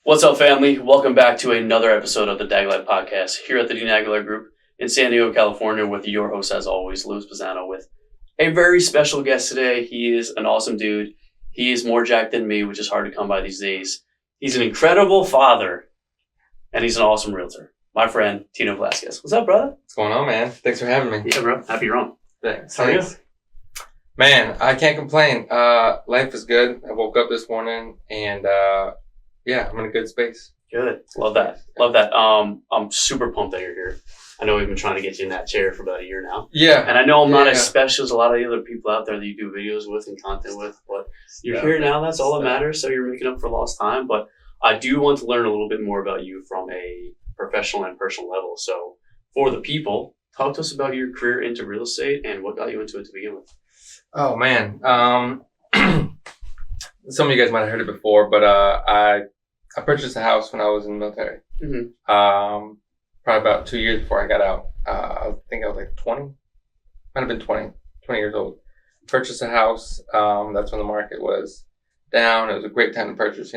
What's up, family? Welcome back to another episode of the Daglite Podcast here at the Dean Aguilar Group in San Diego, California, with your host, as always, Luis Pisano, with a very special guest today. He is an awesome dude. He is more jacked than me, which is hard to come by these days. He's an incredible father, and he's an awesome realtor. My friend, Tino Velazquez. What's up, brother? What's going on, man? Thanks for having me. Yeah, bro. Happy you're on. Thanks. How are you? Man, I can't complain. Life is good. I woke up this morning and, I'm in a good space. Good. Love that. Love that. I'm super pumped that you're here. I know we've been trying to get you in that chair for about a year now. Yeah. And I know I'm not as special as a lot of the other people out there that you do videos with and content with, but you're here now. That's all that matters. So you're making up for lost time. But I do want to learn a little bit more about you from a professional and personal level. So for the people, talk to us about your career into real estate and what got you into it to begin with. Oh, man. Some of you guys might have heard it before, but I purchased a house when I was in the military. Mm-hmm. Probably about 2 years before I got out. I think I was like 20. Might have been 20 years old. Purchased a house. That's when the market was down. It was a great time to purchase,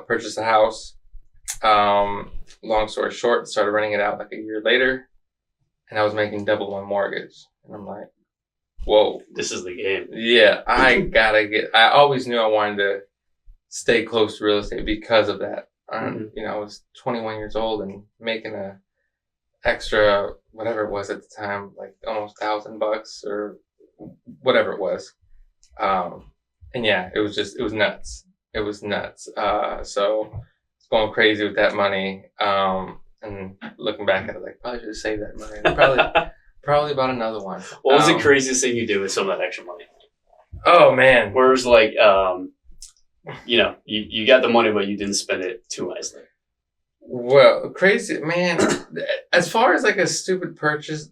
Purchased a house. Long story short, started renting it out like a year later, and I was making double my mortgage. And I'm like, whoa. This is the game. Yeah, I always knew I wanted to stay close to real estate because of that. I was 21 years old and making a extra, whatever it was at the time, like almost $1,000 or whatever it was. It was nuts. It was nuts. So it's going crazy with that money. And looking back at it, like, probably should have saved that money. Probably about another one. What was the craziest thing you did with some of that extra money? Oh, man. Where it was like, you got the money, but you didn't spend it too wisely. Well, crazy, man. As far as like stupid purchases,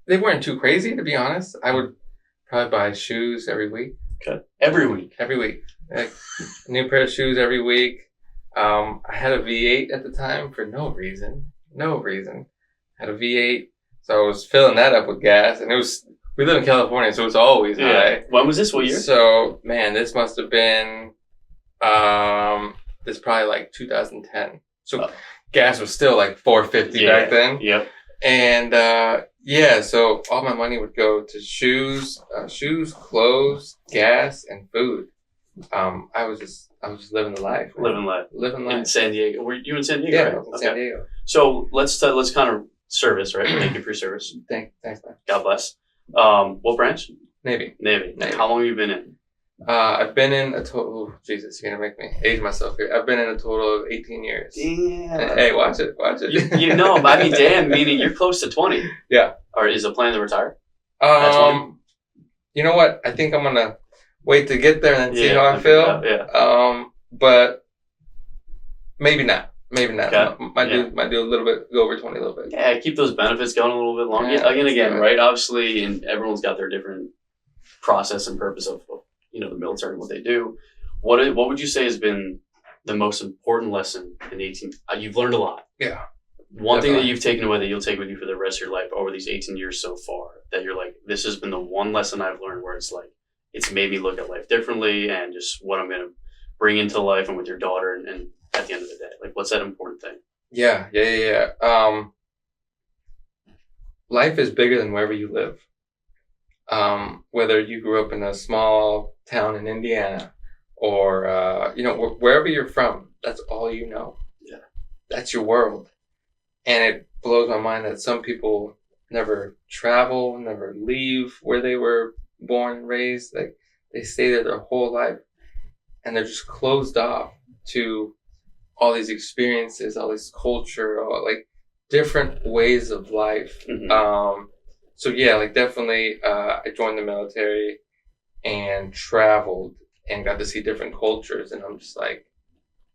they weren't too crazy, to be honest. I would probably buy shoes every week. Okay. Every week? Every week. Like, a new pair of shoes every week. I had a V8 at the time for no reason. Had a V8, so I was filling that up with gas, and we live in California, so it's always high. When was this? What year? So, man, this must have been, this probably like 2010. So gas was still like $4.50 back then. Yep. And, so all my money would go to shoes, clothes, gas, and food. I was just living the life. Living life. In San Diego. Were you in San Diego? Yeah, right? in San Diego. So let's kind of service, right? Thank you for your service. Thanks, man. God bless. What branch? Navy. How long have you been in? I've been in a total. Oh, Jesus, you're gonna make me age myself here. I've been in a total of 18 years. Yeah. Hey, watch it. Damn, meaning you're close to 20. Yeah. Or is the plan to retire? You know what? I think I'm gonna wait to get there and then see how I feel. Yeah. But maybe not. Okay. Might do a little bit, go over 20 a little bit. Yeah, keep those benefits going a little bit longer. Yeah, again, right? Obviously, and everyone's got their different process and purpose of the military and what they do. What would you say has been the most important lesson in 18? You've learned a lot. Yeah. One thing that you've taken away that you'll take with you for the rest of your life over these 18 years so far, that you're like, this has been the one lesson I've learned where it's like, it's made me look at life differently and just what I'm going to bring into life and with your daughter and at the end of the day, like, what's that important thing? Yeah. Life is bigger than wherever you live. Whether you grew up in a small town in Indiana or, wherever you're from, that's all you know. Yeah. That's your world. And it blows my mind that some people never travel, never leave where they were born and raised. Like, they stay there their whole life and they're just closed off to all these experiences, all this culture, all like different ways of life. Mm-hmm. Definitely, I joined the military and traveled and got to see different cultures. And I'm just like,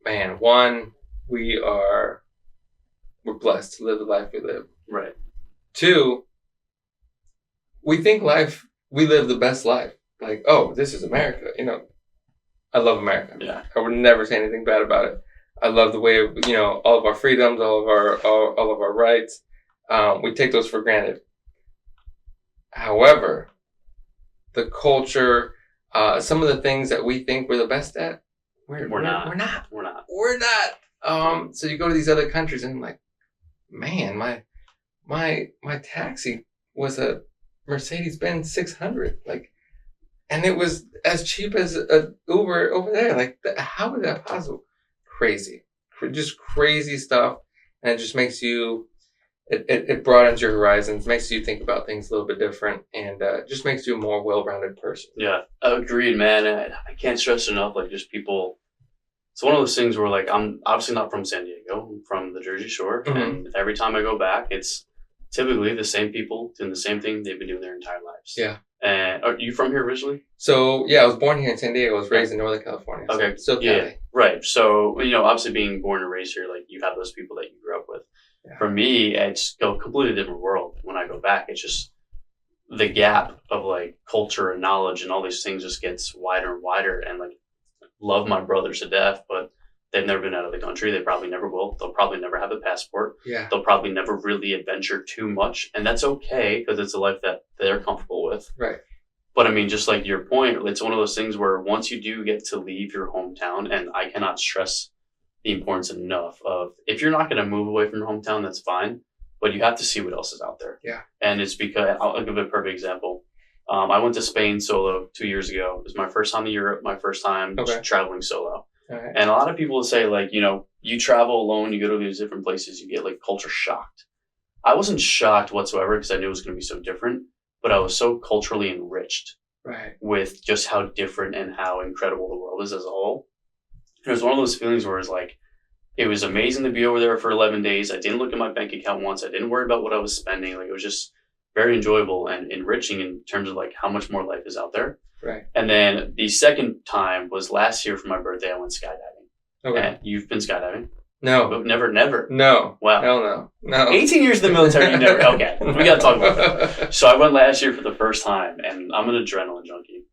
man, one, we're blessed to live the life we live. Right. Two, we think we live the best life. Like, oh, this is America. I love America. Yeah. I would never say anything bad about it. I love the way, all of our freedoms, all of our rights. We take those for granted. However, the culture, some of the things that we think we're the best at, We're not. So you go to these other countries and like, man, my taxi was a Mercedes-Benz 600, like, and it was as cheap as a Uber over there. Like, how is that possible? Crazy, just crazy stuff, and it just makes you. It broadens your horizons, makes you think about things a little bit different, and just makes you a more well-rounded person. Yeah, agreed, man. I can't stress enough, like, just people. It's one of those things where, like, I'm obviously not from San Diego. I'm from the Jersey Shore, and every time I go back, it's typically the same people doing the same thing they've been doing their entire lives. Yeah. And are you from here originally? So, yeah, I was born here in San Diego. I was raised in Northern California. Okay. So yeah. Right. So, obviously being born and raised here, like, you have those people that you grew up with. Yeah. For me, it's a completely different world. When I go back, it's just the gap of, like, culture and knowledge and all these things just gets wider and wider. And, like, love my brothers to death, but they've never been out of the country. They probably never will. They'll probably never have a passport. Yeah. They'll probably never really adventure too much. And that's okay because it's a life that they're comfortable with. Right. But I mean, just like your point, it's one of those things where once you do get to leave your hometown, and I cannot stress the importance enough of, if you're not going to move away from your hometown, that's fine. But you have to see what else is out there. Yeah. And it's because, I'll give a perfect example. I went to Spain solo 2 years ago. It was my first time to Europe, my first time traveling solo. Right. And a lot of people will say, like, you travel alone, you go to these different places, you get, like, culture shocked. I wasn't shocked whatsoever because I knew it was going to be so different, but I was so culturally enriched with just how different and how incredible the world is as a whole. It was one of those feelings where it's like, it was amazing to be over there for 11 days. I didn't look at my bank account once. I didn't worry about what I was spending. Like, it was just very enjoyable and enriching in terms of, like, how much more life is out there. Right. And then the second time was last year for my birthday. I went skydiving. Okay. And you've been skydiving? No. Never? No. Wow. Hell no. 18 years in the military, you never. Okay. We got to talk about that. So I went last year for the first time, and I'm an adrenaline junkie.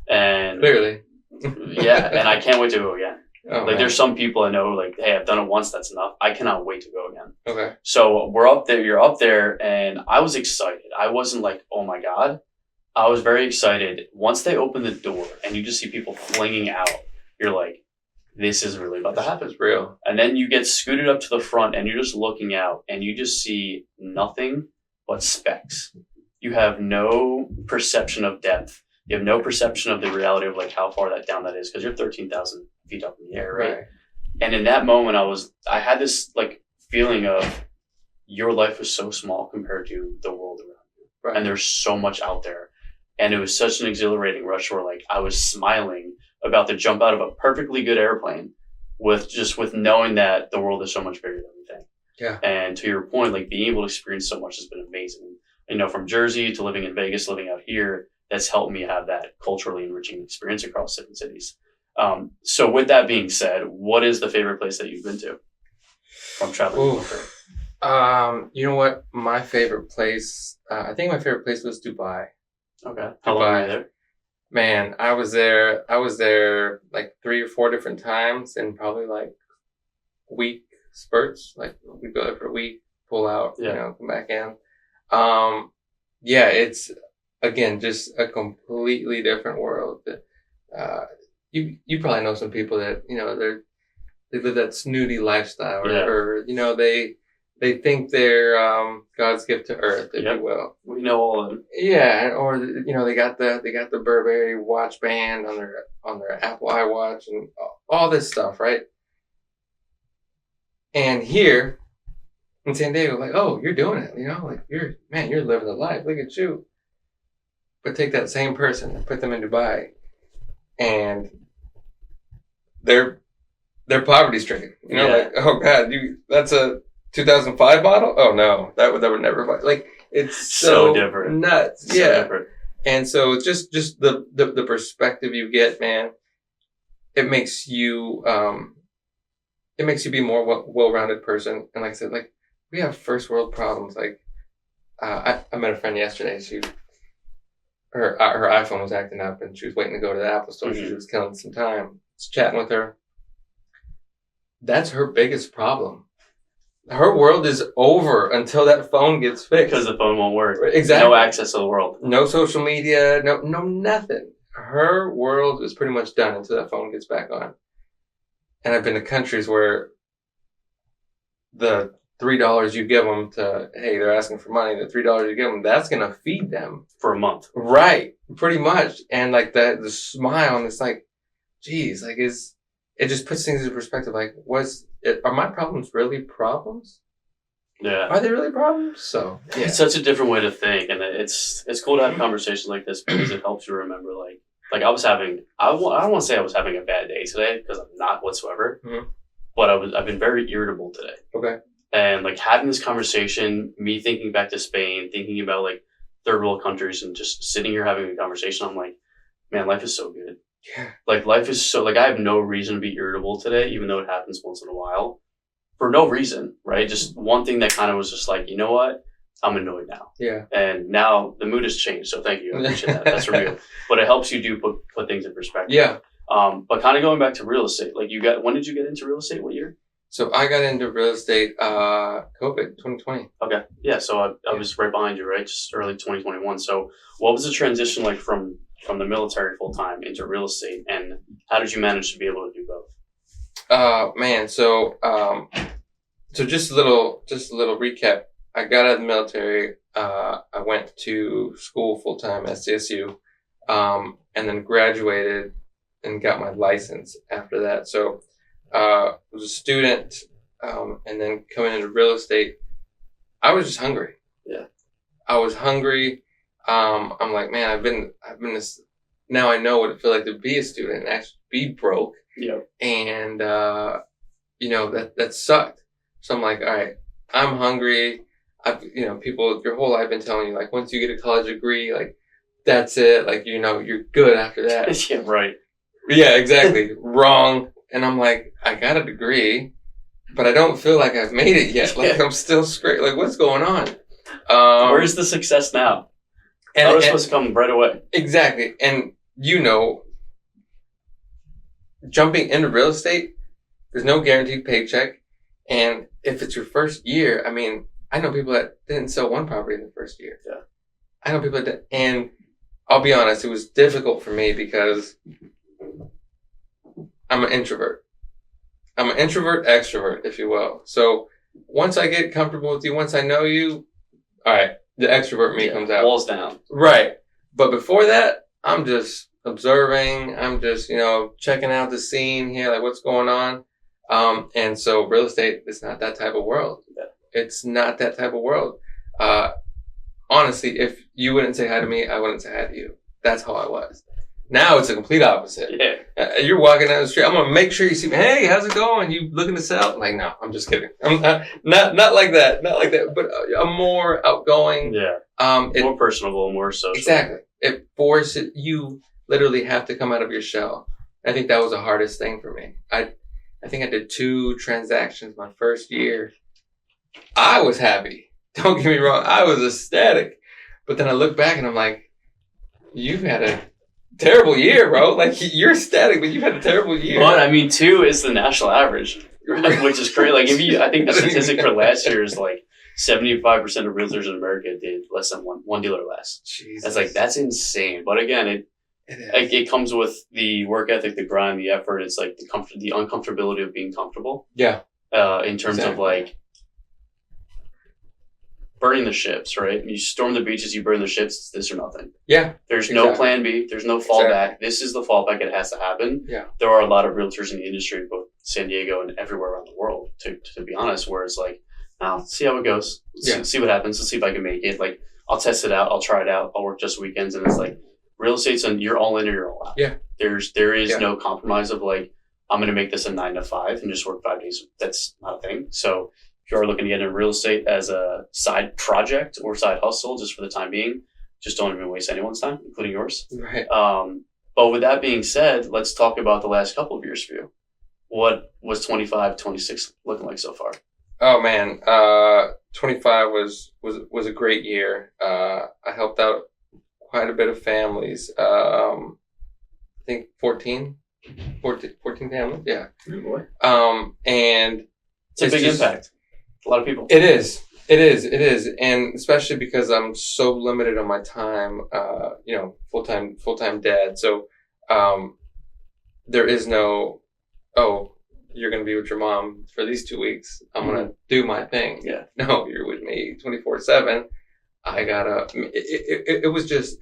And clearly. Yeah, and I can't wait to go again. Oh, like, there's some people I know, like, hey, I've done it once, that's enough. I cannot wait to go again. Okay. So we're up there, you're up there, and I was excited. I wasn't like, oh my God. I was very excited. Once they open the door and you just see people flinging out, you're like, this is really about to happen. It's real. And then you get scooted up to the front and you're just looking out and you just see nothing but specks. You have no perception of depth. You have no perception of the reality of, like, how far down that is because you're 13,000 feet up in the air, right? And in that moment, I had this, like, feeling of your life is so small compared to the world around you. Right. And there's so much out there. And it was such an exhilarating rush where, like, I was smiling about to jump out of a perfectly good airplane with knowing that the world is so much bigger than we think. Yeah. And to your point, like, being able to experience so much has been amazing. From Jersey to living in Vegas, living out here, that's helped me have that culturally enriching experience across different cities. So with that being said, what is the favorite place that you've been to from traveling? You know what? My favorite place, I think my favorite place was Dubai. Okay. How long were you there? Man, I was there like 3 or 4 different times in probably like week spurts. Like, we go there for a week, pull out, come back in. It's, again, just a completely different world. You probably know some people that, they live that snooty lifestyle or they think they're God's gift to earth, if you will. We know all of them. Yeah, or they got the Burberry watch band on their Apple iWatch and all this stuff, right? And here in San Diego, like, oh, you're doing it, like you're living the life. Look at you. But take that same person and put them in Dubai, and they're poverty stricken. Like, oh God, that's a 2005 model? Oh no, that would never buy. Like, it's so different, nuts. So different. And so just the perspective you get, man, it makes you be more well-rounded person. And like I said, like, we have first world problems. Like, I met a friend yesterday. Her iPhone was acting up, and she was waiting to go to the Apple store. Mm-hmm. She was killing some time. I was chatting with her. That's her biggest problem. Her world is over until that phone gets fixed. Because the phone won't work. Exactly. No access to the world. No social media. No nothing. Her world is pretty much done until that phone gets back on. And I've been to countries where the $3 you give them hey, they're asking for money, the $3 you give them, that's going to feed them. For a month. Right. Pretty much. And like the smile, and it's like, geez, like it just puts things in perspective. Like, are my problems really problems? Yeah. Are they really problems? So, yeah. It's such a different way to think. And it's cool to have conversations like this because it helps you remember, like I don't want to say I was having a bad day today because I'm not whatsoever, but I've been very irritable today. Okay. And like having this conversation, me thinking back to Spain, thinking about like third world countries and just sitting here having a conversation, I'm like, man, life is so good. Yeah. Like life is so, like I have no reason to be irritable today, even though it happens once in a while for no reason, right? Just one thing that kind of was just like, you know what? I'm annoyed now. Yeah. And now the mood has changed. So thank you. I appreciate that. That's real. But it helps you put things in perspective. Yeah. But kind of going back to real estate, like when did you get into real estate? What year? So I got into real estate, COVID 2020. Okay. Yeah. So I was right behind you, right? Just early 2021. So what was the transition like from the military full time into real estate, and how did you manage to be able to do both? Man. So just a little recap. I got out of the military. I went to school full time at CSU, and then graduated and got my license after that. So, was a student, and then coming into real estate, I was just hungry. Yeah. I was hungry. I'm like, man, I've been this, now I know what it feels like to be a student and actually be broke. Yeah. And, that sucked. So I'm like, all right, I'm hungry. People your whole life been telling you, like, once you get a college degree, like, that's it. Like, you're good after that. Yeah, right. Yeah, exactly. Wrong. And I'm like, I got a degree, but I don't feel like I've made it yet. Like, I'm still straight. Like, what's going on? Where's the success now? And it's supposed to come right away. Exactly. And, jumping into real estate, there's no guaranteed paycheck. And if it's your first year, I mean, I know people that didn't sell one property in the first year. Yeah. I know people that did. And I'll be honest, it was difficult for me because I'm an introvert. I'm an introvert extrovert, if you will. So once I get comfortable with you, once I know you, all right, the extrovert me comes out. Walls down. Right. But before that, I'm just observing. I'm just, checking out the scene here, like what's going on. And so real estate is not that type of world. Yeah. It's not that type of world. Honestly, if you wouldn't say hi to me, I wouldn't say hi to you. That's how I was. Now it's the complete opposite. Yeah. You're walking down the street. I'm gonna make sure you see me. Hey, how's it going? You looking to sell? Like, no, I'm just kidding. I'm not like that. Not like that. But I'm more outgoing. Yeah. More personable, more social. Exactly. It forces you literally have to come out of your shell. I think that was the hardest thing for me. I think I did 2 transactions my first year. I was happy. Don't get me wrong. I was ecstatic. But then I look back and I'm like, you've had a terrible year, bro. Like, you're ecstatic, but you've had a terrible year. But I mean, 2 is the national average, which is crazy. Like, I think the statistic for last year is like 75% of realtors in America did less than one deal or less. Jesus. That's insane. But again, it comes with the work ethic, the grind, the effort. It's like the uncomfortability of being comfortable. Yeah. In terms of like burning the ships, right? You storm the beaches, you burn the ships. It's this or nothing. Yeah. There's no plan B. There's no fallback. This is the fallback. It has to happen. Yeah. There are a lot of realtors in the industry, both San Diego and everywhere around the world, to be honest, where it's like, I'll see how it goes. See what happens. Let's see if I can make it. Like, I'll test it out. I'll try it out. I'll work just weekends. And it's like, real estate's you're all in or you're all out. Yeah. There is no compromise of like, I'm going to make this a 9 to 5 and just work 5 days. That's not a thing. So if you are looking to get into real estate as a side project or side hustle, just for the time being, just don't even waste anyone's time, including yours. Right. But with that being said, let's talk about the last couple of years for you. What was 25, 26 looking like so far? Oh man, 25 was a great year. I helped out quite a bit of families. I think 14 families. Yeah. Good boy. And it's a big impact. A lot of people. It is. And especially because I'm so limited on my time, full-time dad. So, there is no, you're going to be with your mom for these 2 weeks. I'm going to do my thing. Yeah. No, you're with me 24/7. I gotta, it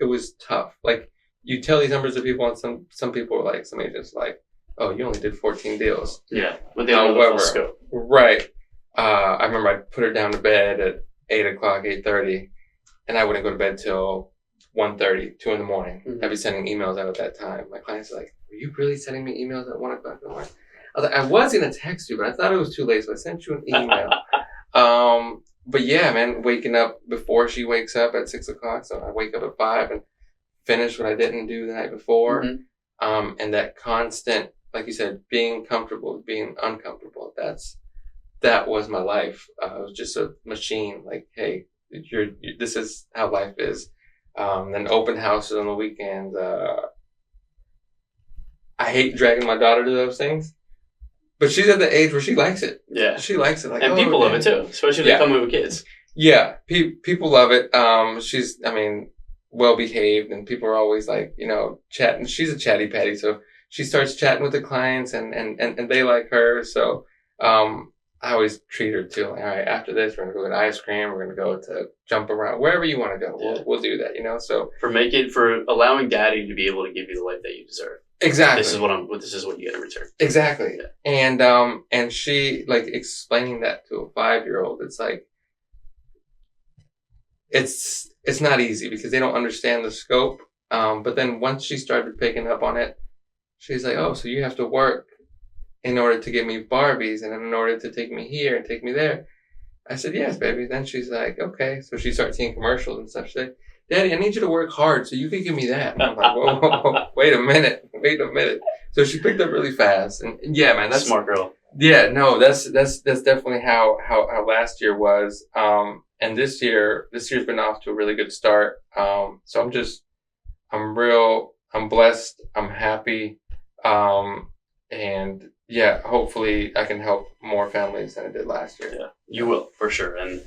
was tough. Like, you tell these numbers to people, and some people are like, some agents are like, oh, you only did 14 deals. Yeah. But they don't know the full scope. Right. I remember I put her down to bed at 8 o'clock, 8:30, and I wouldn't go to bed till 1:30, 2 in the morning. Mm-hmm. I'd be sending emails out at that time. My clients are like, were you really sending me emails at 1 o'clock in the morning? I was like, I was going to text you, but I thought it was too late, so I sent you an email. But yeah, man, waking up before she wakes up at 6 o'clock. So I wake up at 5 and finish what I didn't do the night before. Mm-hmm. And that constant, like you said, being comfortable, being uncomfortable. That was my life. It was just a machine. Like, hey, this is how life is. Then open houses on the weekends. I hate dragging my daughter to those things. But she's at the age where she likes it. Yeah. She likes it. Like, and people love it too, especially if they come with kids. Yeah. People love it. She's, well behaved, and people are always like, chatting. She's a chatty patty. So she starts chatting with the clients, and they like her. So, I always treat her too. Like, all right, after this, we're going to go get ice cream. We're going to go to jump around, wherever you want to go. Yeah. We'll do that, so. For allowing daddy to be able to give you the life that you deserve. Exactly. This is what you get in return. Exactly. Yeah. And she, like, explaining that to a 5-year-old, it's like, it's not easy because they don't understand the scope. But then once she started picking up on it, she's like, oh, so you have to work in order to give me Barbies and in order to take me here and take me there. I said, yes, baby. Then she's like, okay. So she starts seeing commercials and stuff. She's like, Daddy, I need you to work hard so you can give me that. And I'm like, whoa, wait a minute. So she picked up really fast. And yeah, man, that's smart girl. Yeah, no, that's definitely how last year was. And this year's been off to a really good start. So I'm blessed. I'm happy. And yeah, hopefully I can help more families than I did last year. Yeah, you will, for sure. And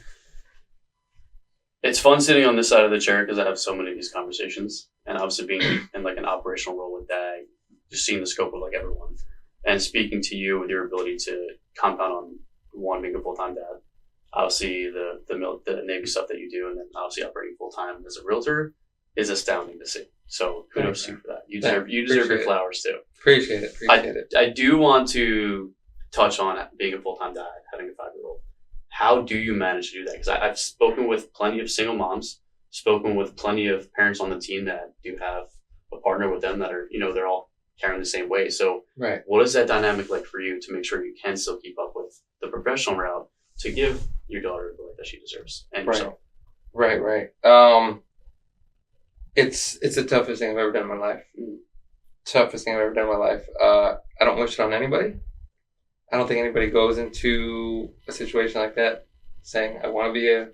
it's fun sitting on this side of the chair because I have so many of these conversations, and obviously being in like an operational role with Dag, just seeing the scope of like everyone, and speaking to you with your ability to compound on one being a full-time dad, obviously the Navy stuff that you do, and then obviously operating full-time as a realtor is astounding to see. So kudos to you for that. You deserve your flowers too. Appreciate it. I do want to touch on being a full-time dad, having a 5-year-old. How do you manage to do that? Because I've spoken with plenty of single moms, spoken with plenty of parents on the team that do have a partner with them that are, they're all carrying the same way. So right. What is that dynamic like for you to make sure you can still keep up with the professional route to give your daughter the life that she deserves and yourself? Right. It's the toughest thing I've ever done in my life. Toughest thing I've ever done in my life. I don't wish it on anybody. I don't think anybody goes into a situation like that saying, I want to be a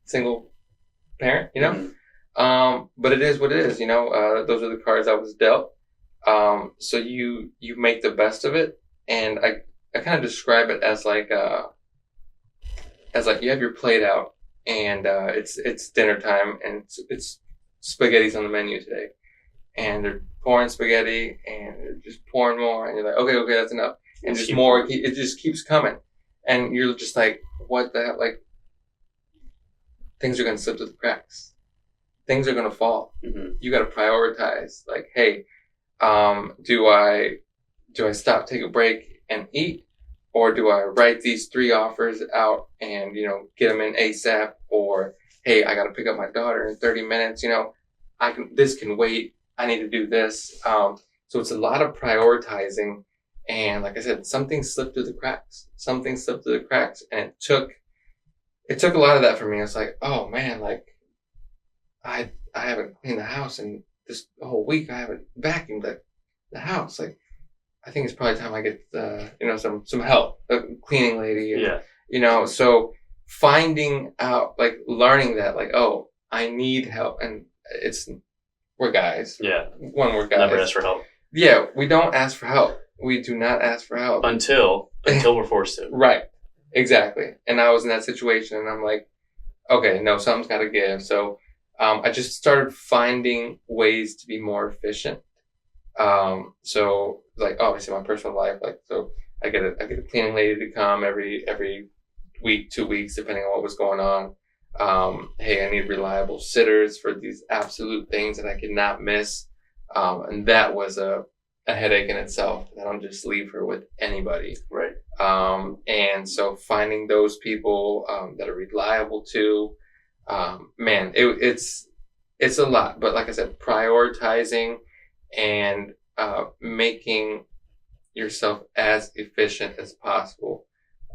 single parent, Mm-hmm. But it is what it is, those are the cards I was dealt. So you make the best of it. And I kind of describe it as like you have your plate out and, it's dinner time and it's spaghetti's on the menu today. And they're pouring spaghetti and they're just pouring more. And you're like, okay, that's enough. And just more, it just keeps coming. And you're just like, what the hell? Like, things are going to slip through the cracks. Things are going to fall. Mm-hmm. You got to prioritize. Like, hey, do I stop, take a break and eat? Or do I write these 3 offers out and, get them in ASAP? Or, hey, I got to pick up my daughter in 30 minutes. This can wait. I need to do this. So it's a lot of prioritizing. And like I said, something slipped through the cracks. And it took a lot of that for me. It's like, oh man, like I haven't cleaned the house and this whole week I haven't vacuumed the house. Like, I think it's probably time I get, some help, a cleaning lady. And, so finding out, like learning that, like, oh, I need help. And we're guys. Yeah. We're guys. Never ask for help. Yeah. We don't ask for help. We do not ask for help. Until we're forced to. Right. Exactly. And I was in that situation and I'm like, okay, no, something's got to give. So I just started finding ways to be more efficient. So like obviously my personal life, like, so I get a cleaning lady to come every week, 2 weeks, depending on what was going on. Hey, I need reliable sitters for these absolute things that I could not miss. And that was a headache in itself. I don't just leave her with anybody. Right. And so finding those people, that are reliable too, man, it's a lot. But like I said, prioritizing and, making yourself as efficient as possible.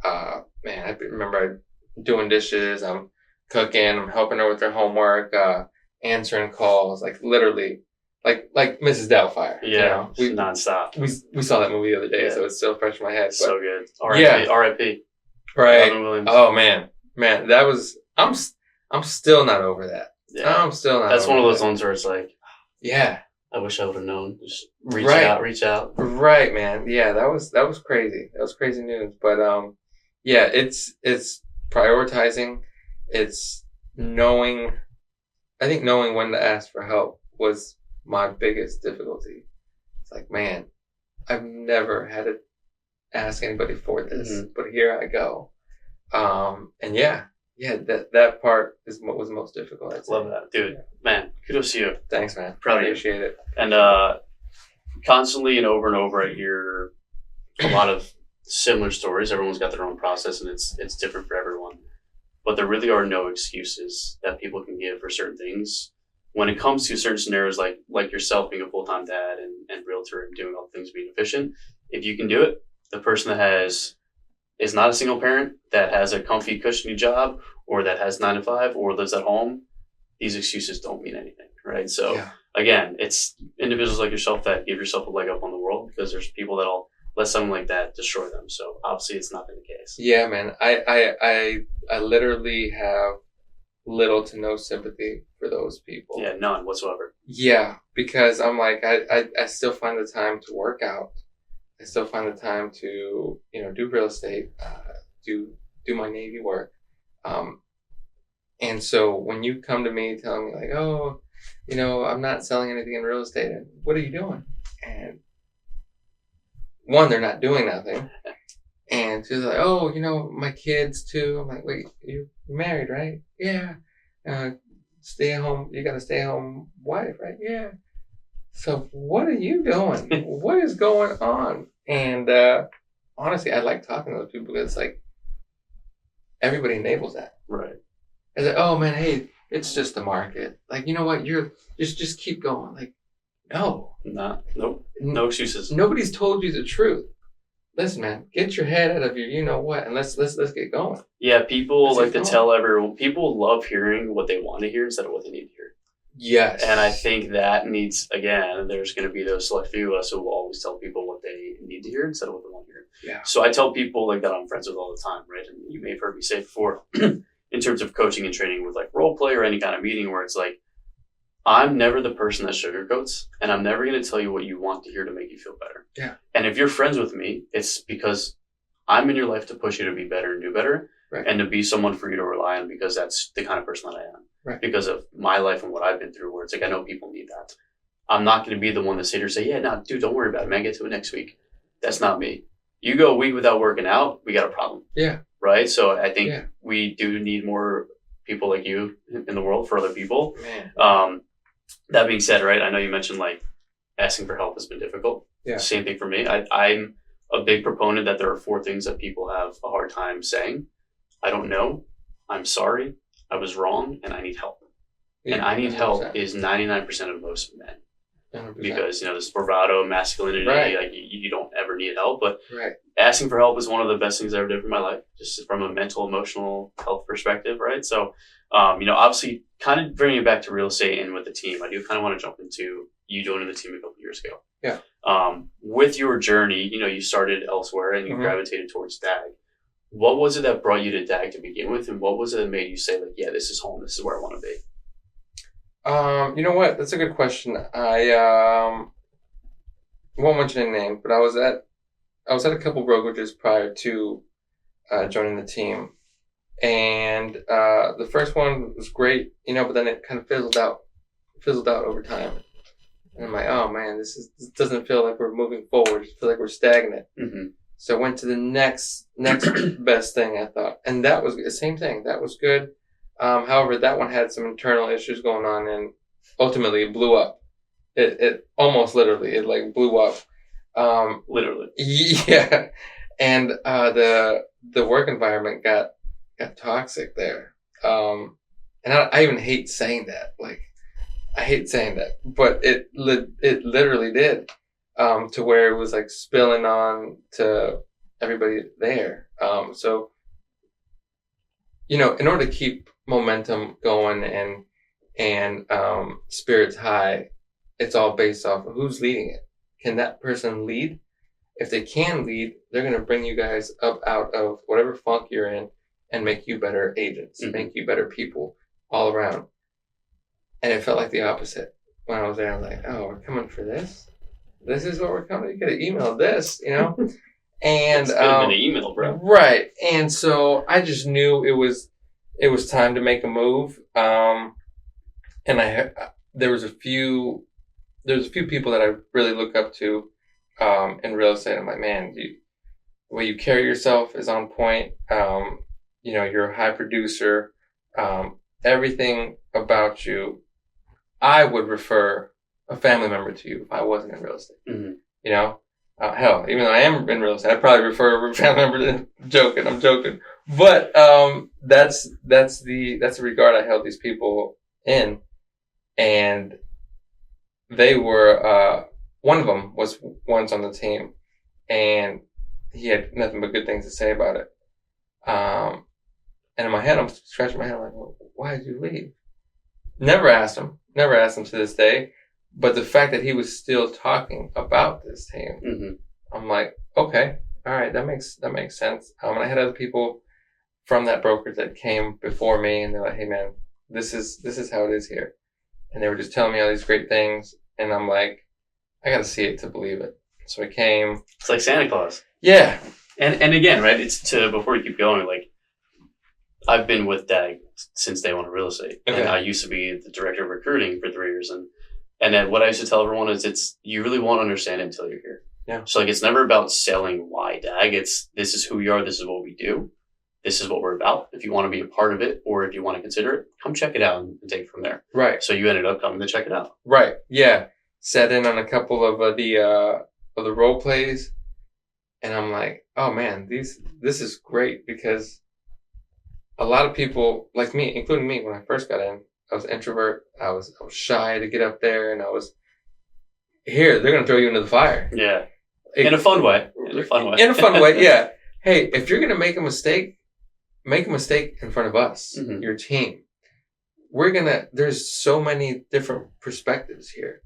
Man, I remember doing dishes, I'm cooking, I'm helping her with her homework, answering calls, like literally, like Mrs. Doubtfire. Yeah, you know? nonstop. We saw that movie the other day, so it's still fresh in my head. But, so good. R.I.P. R.I.P. Right. Robin Williams. Oh man, that was. I'm still not over that. Yeah. I'm still not. That's over one of those that. ones where it's like, yeah, I wish I would have known. Just reach out. Right, man. Yeah, that was crazy. That was crazy news. But yeah, it's prioritizing. It's knowing. I think knowing when to ask for help was my biggest difficulty. It's like, man, I've never had to ask anybody for this, but here I go. And yeah, that part is what was most difficult. I'd say. Love that, dude. Yeah. Man, kudos to you. Thanks, man. Proud of you. Appreciate it. And constantly and over, I hear a lot of similar stories. Everyone's got their own process, and it's different for everyone. But there really are no excuses that people can give for certain things when it comes to certain scenarios, like yourself being a full-time dad and realtor and doing all the things being efficient. If you can do it, the person that is not a single parent, that has a comfy, cushiony job, or that has 9 to 5, or lives at home, these excuses don't mean anything, right? So again, it's individuals like yourself that give yourself a leg up on the world, because there's people that'll let something like that destroy them. So obviously, it's not been the case. Yeah, man. I literally have little to no sympathy for those people. Yeah, none whatsoever. Yeah, because I'm like, I still find the time to work out. I still find the time to, do real estate, do my Navy work. And so when you come to me telling me like, oh, I'm not selling anything in real estate, and what are you doing? And one, they're not doing nothing. And she's like, oh, my kids too. I'm like, wait, you're married, right? Yeah. Stay at home. You got a stay at home wife, right? Yeah. So what are you doing? What is going on? And honestly, I like talking to those people because it's like everybody enables that. Right. It's like, oh man, hey, it's just the market. Like, you know what? You're just keep going. Like, no. Nope. No excuses. Nobody's told you the truth. Listen, man, get your head out of your you-know-what, and let's get going. Yeah, people like to tell everyone. People love hearing what they want to hear instead of what they need to hear. Yes. And I think that needs, again, there's going to be those select few of us who will always tell people what they need to hear instead of what they want to hear. Yeah. So I tell people like that I'm friends with all the time, right? And you may have heard me say before, in terms of coaching and training with like role play or any kind of meeting where it's like, I'm never the person that sugarcoats, and I'm never going to tell you what you want to hear to make you feel better. Yeah. And if you're friends with me, it's because I'm in your life to push you to be better and do better, right, and to be someone for you to rely on, because that's the kind of person that I am. Right. Because of my life and what I've been through, where it's like, I know people need that. I'm not going to be the one to sit here and say, yeah, no, dude, don't worry about it, man. Get to it next week. That's not me. You go a week without working out, we got a problem. Yeah. Right? So I think we do need more people like you in the world for other people. Man. That being said, right, I know you mentioned like asking for help has been difficult. Yeah. Same thing for me. I'm a big proponent that there are 4 things that people have a hard time saying. I don't know. I'm sorry. I was wrong, and I need help. Yeah, and I need 100%. Help is 99% of most men. 100%. Because, this bravado, masculinity, right, like you don't ever need help. But asking for help is one of the best things I ever did for my life, just from a mental, emotional health perspective, right? So, obviously, kind of bringing it back to real estate and with the team, I do kind of want to jump into you joining the team a couple years ago. Yeah. With your journey, you started elsewhere and you gravitated towards DAG. What was it that brought you to DAG to begin with, and what was it that made you say, like, yeah, this is home, this is where I want to be? You know what? That's a good question. I won't mention any name, but I was at a couple brokerages prior to joining the team, and the first one was great, but then it kind of fizzled out over time. And I'm like, oh man, this doesn't feel like we're moving forward. It feels like we're stagnant. Mm-hmm. So I went to the next best thing, I thought. And that was the same thing. That was good. However, that one had some internal issues going on, and ultimately it blew up. It almost literally, it like blew up. Literally. Yeah. And the work environment got toxic there. And I even hate saying that. Like, I hate saying that, but it literally did. To where it was like spilling on to everybody there. So, you know, in order to keep momentum going and spirits high, it's all based off of who's leading it. Can that person lead? If they can lead, they're going to bring you guys up out of whatever funk you're in and make you better agents, make you better people all around. And it felt like the opposite when I was there. I'm like, oh, we're coming for this? This is what we're coming. You could have emailed this, you know? And it's been an email, bro. Right. And so I just knew it was time to make a move. And there was a few people that I really look up to in real estate. I'm like, man, the way you carry yourself is on point. You know, you're a high producer. Everything about you, I would refer a family member to you if I wasn't in real estate. Mm-hmm. You know, hell, even though I am in real estate, I'd probably refer a family member to. I'm joking. But that's the regard I held these people in, and they were one of them was once on the team, and he had nothing but good things to say about it. And in my head, I'm scratching my head like, well, why did you leave? Never asked him to this day. But the fact that he was still talking about this team, I'm like, okay, all right, that makes sense. And I had other people from that brokerage that came before me, and they're like, hey man, this is how it is here. And they were just telling me all these great things, and I'm like, I got to see it to believe it. So I came. It's like Santa Claus. Yeah. And again, right? It's before you keep going, like, I've been with DAG since day one of real estate, and I used to be the director of recruiting for 3 years, and then what I used to tell everyone is you really won't understand it until you're here. Yeah. So like, it's never about selling why DAG. It's this is who we are. This is what we do. This is what we're about. If you want to be a part of it, or if you want to consider it, come check it out and take it from there. Right. So you ended up coming to check it out. Right. Yeah. Sat in on a couple of the role plays, and I'm like, oh man, this is great, because a lot of people like me, including me, when I first got in, I was an introvert. I was shy to get up there, and I was here. They're going to throw you into the fire. Yeah. In a fun way. In a fun way. Yeah. Hey, if you're going to make a mistake in front of us, your team. There's so many different perspectives here.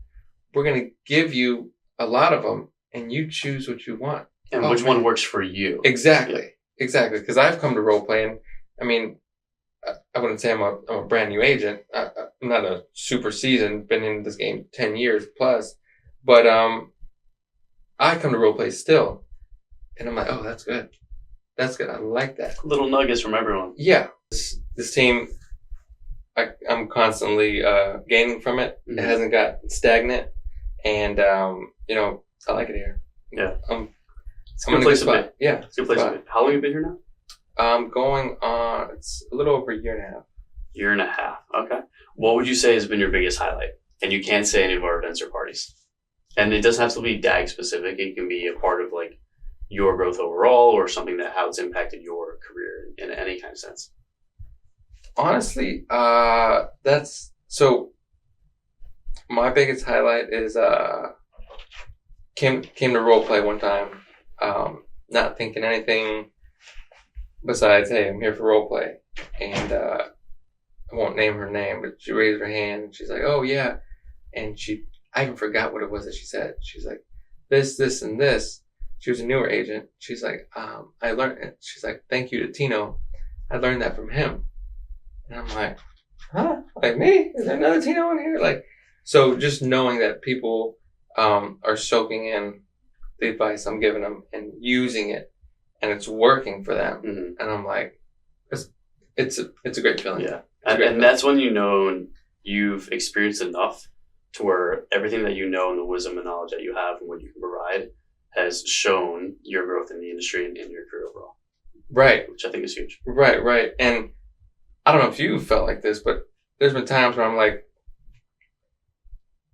We're going to give you a lot of them, and you choose what you want. And which one works for you. Exactly. Yeah. Exactly. Because I've come to role play, and I mean, I wouldn't say I'm a brand new agent. I'm not a super seasoned, been in this game 10 years plus, but I come to role play still, and I'm like, oh, that's good. That's good. I like that. Little nuggets from everyone. Yeah. This team, I'm constantly gaining from it. It hasn't got stagnant, and you know, I like it here. Yeah. It's a good place to be. Yeah. It's a good place to be. How long have you been here now? Going on, it's a little over a year and a half. Year and a half. Okay. What would you say has been your biggest highlight? And you can't say any of our events or parties. And it doesn't have to be DAG specific. It can be a part of like your growth overall, or something that how it's impacted your career in any kind of sense. Honestly, that's so. My biggest highlight is came to role play one time, not thinking anything besides, hey, I'm here for role play, and I won't name her name, but she raised her hand, and she's like, oh yeah, and I even forgot what it was that she said. She's like, this, and this. She was a newer agent. She's like, I learned it. She's like, thank you to Tino. I learned that from him. And I'm like, huh? Like me? Is there another Tino in here? Like, so just knowing that people are soaking in the advice I'm giving them and using it, and it's working for them. And I'm like, it's a great feeling. Yeah. And that's when you know you've experienced enough to where everything that you know and the wisdom and knowledge that you have and what you can provide has shown your growth in the industry and in your career overall. Right. Which I think is huge. Right. And I don't know if you felt like this, but there's been times where I'm like,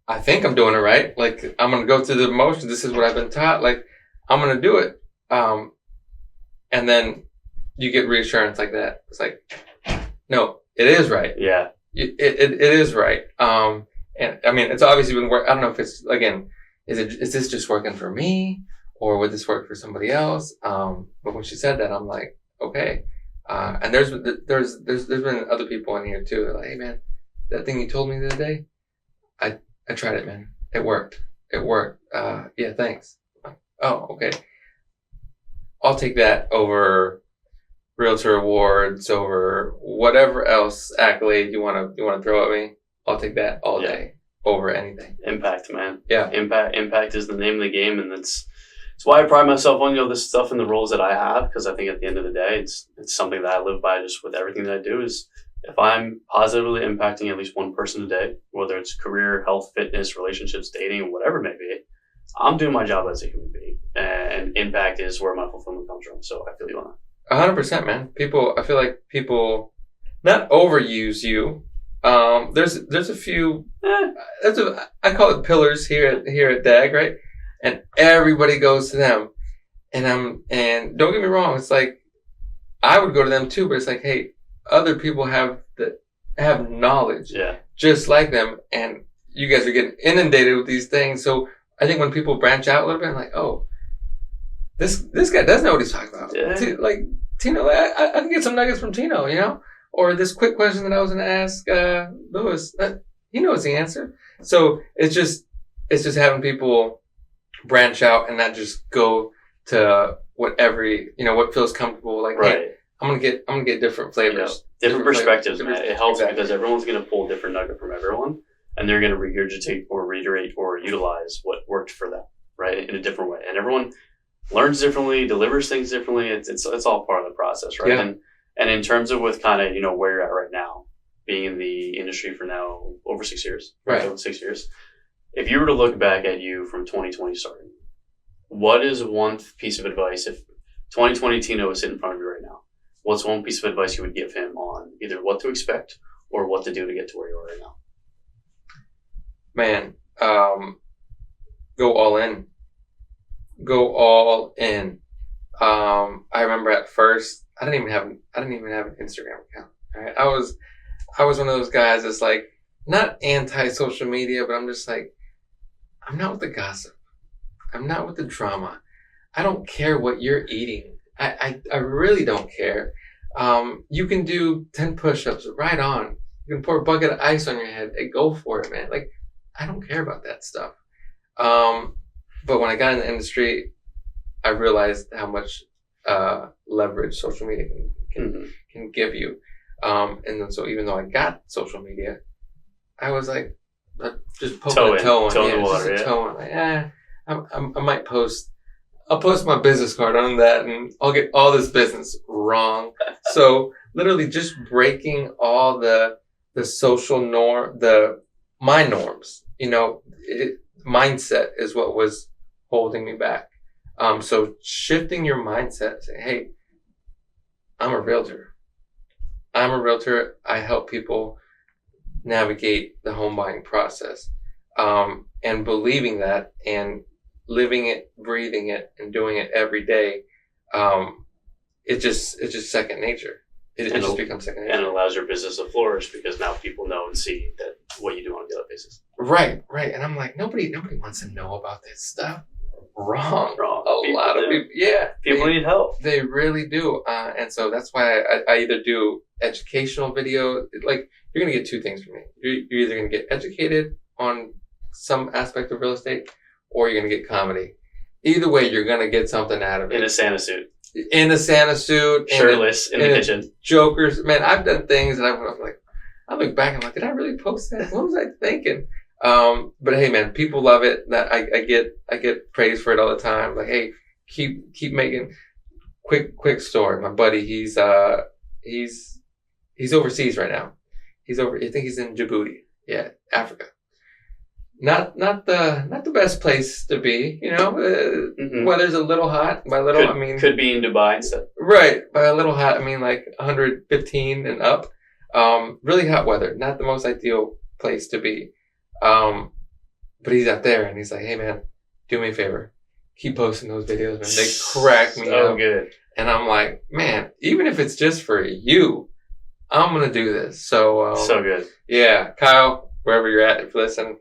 I think I'm doing it right. Like, I'm going to go through the motions. This is what I've been taught. Like, I'm going to do it. And then you get reassurance like that. It's like, no, it is right. Yeah. It is right. And I mean, it's obviously been work. I don't know if it's, again, is this just working for me or would this work for somebody else? But when she said that, I'm like, okay. And there's been other people in here too. They're like, hey man, that thing you told me the other day, I tried it, man. It worked. Yeah, thanks. Oh, okay. I'll take that over realtor awards, over whatever else accolade you want to throw at me. I'll take that all day over anything. Impact, man. Yeah. Impact is the name of the game, and it's why I pride myself on, this stuff and the roles that I have, because I think at the end of the day, it's something that I live by just with everything that I do. Is if I'm positively impacting at least one person a day, whether it's career, health, fitness, relationships, dating, whatever it may be, I'm doing my job as a human being, and impact is where my fulfillment comes from. So I feel you on that. 100%, man. I feel like people not overuse you. There's a few, I call it pillars here at DAG, right? And everybody goes to them. And don't get me wrong, it's like, I would go to them too, but it's like, hey, other people have knowledge just like them, and you guys are getting inundated with these things. So I think when people branch out a little bit, I'm like, oh, this guy does know what he's talking about. Yeah. Like, Tino, I can get some nuggets from Tino, or this quick question that I was going to ask Lewis, he knows the answer. So it's just having people branch out and not just go to what feels comfortable. Like, right. Hey, I'm gonna get different flavors, different perspectives, man. It helps because everyone's gonna pull a different nugget from everyone, and they're gonna regurgitate or reiterate or utilize what worked for them, right, in a different way. And everyone learns differently, delivers things differently. It's all part of the process, right? Yeah. And in terms of with kind of where you're at right now, being in the industry for now over 6 years, right? Over 6 years. If you were to look back at you from 2020 starting, what is one piece of advice if 2020 Tino is sitting in front of you right now? What's one piece of advice you would give him on either what to expect or what to do to get to where you are right now? Man, go all in. Go all in. I remember at first I didn't even have an Instagram account. Right? I was one of those guys that's like not anti-social media, but I'm just like, I'm not with the gossip. I'm not with the drama. I don't care what you're eating. I really don't care. You can do 10 push-ups, right on. You can pour a bucket of ice on your head. Hey, go for it, man. Like, I don't care about that stuff. But when I got in the industry, I realized how much leverage social media can give you. And then so even though I got social media, I was like, just poking a toe in. The water, toe in. Like, I might post. I'll post my business card on that and I'll get all this business wrong. So literally just breaking all the social my norms, mindset is what was holding me back. So shifting your mindset, saying, hey, I'm a realtor. I help people navigate the home buying process. And believing that and living it, breathing it, and doing it every day, it's just second nature. It just becomes second nature. And it allows your business to flourish because now people know and see that what you do on a daily basis. Right. And I'm like, nobody wants to know about this stuff. Wrong. A lot of people. Yeah. People need help. They really do. And so that's why I either do educational video. Like, you're going to get two things from me. You're either going to get educated on some aspect of real estate, or you're going to get comedy. Either way, you're going to get something out of it. In a Santa suit. Shirtless in the kitchen. Jokers. Man, I've done things and I look back and I'm like, did I really post that? What was I thinking? But hey, man, people love it. That I get praise for it all the time. Like, hey, keep making quick story. My buddy, he's overseas right now. I think he's in Djibouti. Yeah, Africa. not the best place to be. Weather's a little hot. By little, I mean could be in Dubai instead. Right. By a little hot, I mean like 115 and up. Really hot weather. Not the most ideal place to be. But he's out there and he's like, hey man, do me a favor. Keep posting those videos, man. They crack me up. So good. And I'm like, man, even if it's just for you, I'm going to do this. So good. Yeah. Kyle, wherever you're at, if you listen,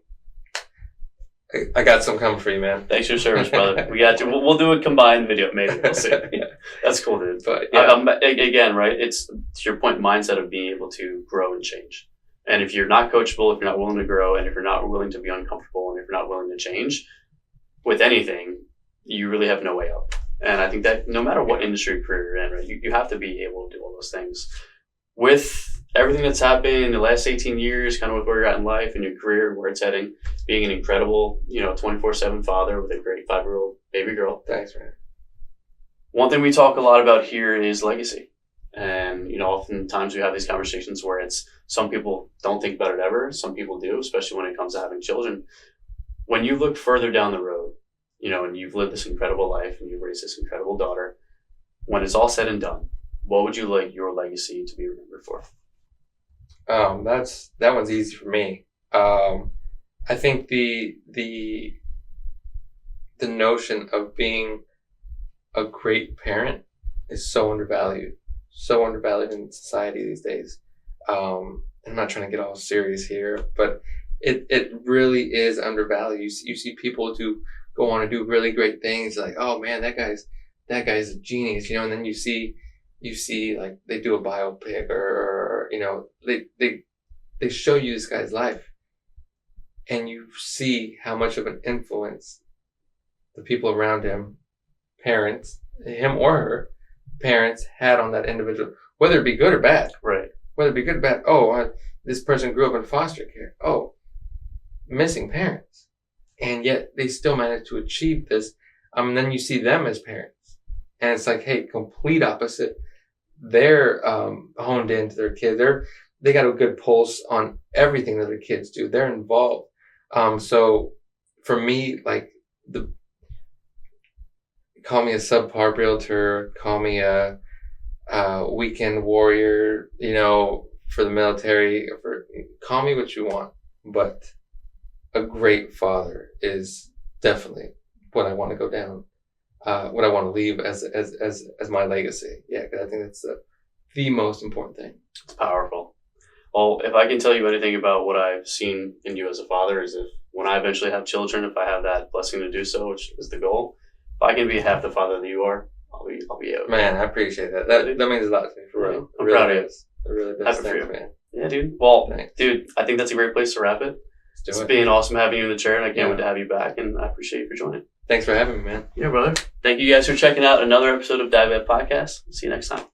I got some coming for you, man. Thanks for your service, brother. We got you. We'll do a combined video, maybe. We'll see. That's cool, dude. But yeah. Again, right? It's to your point, mindset of being able to grow and change. And if you're not coachable, if you're not willing to grow, and if you're not willing to be uncomfortable, and if you're not willing to change with anything, you really have no way out. And I think that no matter what industry or career you're in, right, you have to be able to do all those things. With everything that's happened in the last 18 years, kind of with where you're at in life and your career, where it's heading, being an incredible, 24/7 father with a great 5-year-old baby girl. Thanks, man. One thing we talk a lot about here is legacy. And, oftentimes we have these conversations where it's some people don't think about it ever. Some people do, especially when it comes to having children. When you look further down the road, and you've lived this incredible life and you've raised this incredible daughter, when it's all said and done, what would you like your legacy to be remembered for? That one's easy for me. I think the notion of being a great parent is so undervalued in society these days. I'm not trying to get all serious here, but it really is undervalued. You see people go on to do really great things, like, oh man, that guy's a genius, and then you see like they do a biopic or they show you this guy's life and you see how much of an influence the people around him, parents, him or her parents, had on that individual, whether it be good or bad. Right. Whether it be good or bad. Oh, this person grew up in foster care. Oh, missing parents. And yet they still managed to achieve this. Then you see them as parents. And it's like, hey, complete opposite. They're honed into their kids. They got a good pulse on everything that their kids do. They're involved. So for me, like, call me a subpar realtor, call me a weekend warrior, for the military, call me what you want. But a great father is definitely what I want to go down. What I want to leave as my legacy. Yeah, because I think that's the most important thing. It's powerful. Well, if I can tell you anything about what I've seen in you as a father, is if when I eventually have children, if I have that blessing to do so, which is the goal, if I can be half the father that you are, I'll be out. Man, I appreciate that. That means a lot to me, for real. I'm proud of you. It really does. Happy for you, man. Yeah, dude. Well, Thanks. Dude, I think that's a great place to wrap it. It's been awesome having you in the chair, and I can't wait to have you back, and I appreciate you for joining. Thanks for having me, man. Yeah, brother. Thank you guys for checking out another episode of Dad Podcast. See you next time.